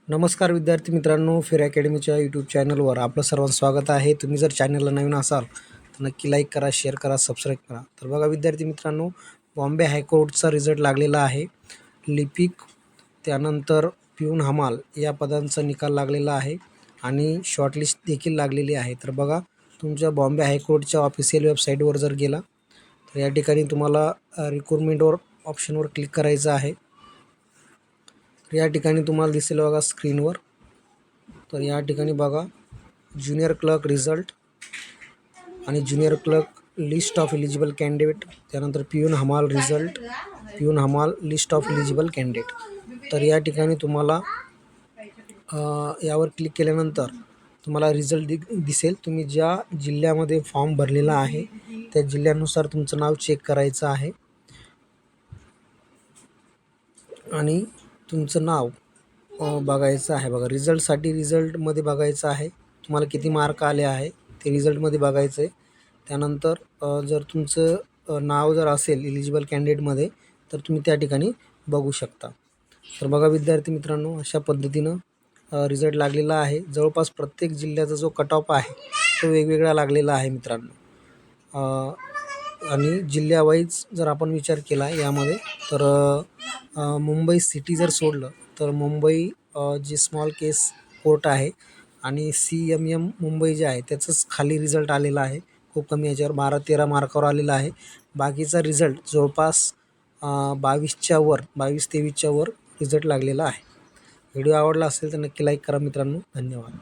नमस्कार विद्यार्थी मित्रांनो, फेर अकॅडमीच्या यूट्यूब चॅनलवर आपलं सर्वांचं स्वागत आहे. तुम्ही जर चॅनलला नवीन असाल तर नक्की लाईक करा, शेअर करा, सबस्क्राईब करा. तर बघा विद्यार्थी मित्रांनो, बॉम्बे हायकोर्टचा रिझल्ट लागलेला आहे. लिपिक त्यानंतर पिऊन हमाल या पदांचा निकाल लागलेला आहे आणि शॉर्टलिस्ट देखील लागलेली आहे. तर बघा, तुमच्या बॉम्बे हायकोर्टच्या ऑफिशियल वेबसाईटवर जर गेला तर या ठिकाणी तुम्हाला रिक्रुटमेंटवर ऑप्शनवर क्लिक करायचं आहे. तर या ठिकाणी तुम्हाला दिसेल बघा स्क्रीनवर. तर या ठिकाणी बघा ज्युनियर क्लर्क रिझल्ट आणि junior clerk list of eligible candidate, त्यानंतर पिऊन हमाल रिझल्ट, पिऊन हमाल लिस्ट ऑफ एलिजिबल कॅन्डिडेट. तर या ठिकाणी तुम्हाला यावर क्लिक केल्यानंतर तुम्हाला रिझल्ट दिसेल. तुम्ही ज्या जिल्ह्यामध्ये फॉर्म भरलेला आहे त्या जिल्ह्यानुसार तुमचं नाव चेक करायचं आहे आणि तुमचं नाव बघायचं आहे. बघा रिझल्टमध्ये बघायचं आहे तुम्हाला किती मार्क आले आहे ते रिझल्टमध्ये बघायचं आहे. त्यानंतर जर तुमचं नाव जर असेल एलिजिबल कॅन्डिडेटमध्ये तर तुम्ही त्या ठिकाणी बघू शकता. तर बघा विद्यार्थी मित्रांनो, अशा पद्धतीनं रिझल्ट लागलेला आहे. जवळपास प्रत्येक जिल्ह्याचा जो कट ऑफ आहे तो वेगवेगळा लागलेला आहे मित्रांनो. आणि जिल्ह्यावाईज जर आपण विचार केला यामध्ये तर मुंबई सिटी जर सोडलं तर मुंबई जे स्मॉल केस कोर्ट आहे आणि CMM मुंबई जे आहे त्याचंच खाली रिझल्ट आलेला आहे. खूप कमी याच्यावर 12-13 मार्कावर आलेला आहे. बाकीचा रिझल्ट जवळपास 22-23च्या वर रिझल्ट लागलेला आहे. व्हिडिओ आवडला असेल तर नक्की लाईक करा मित्रांनो. धन्यवाद.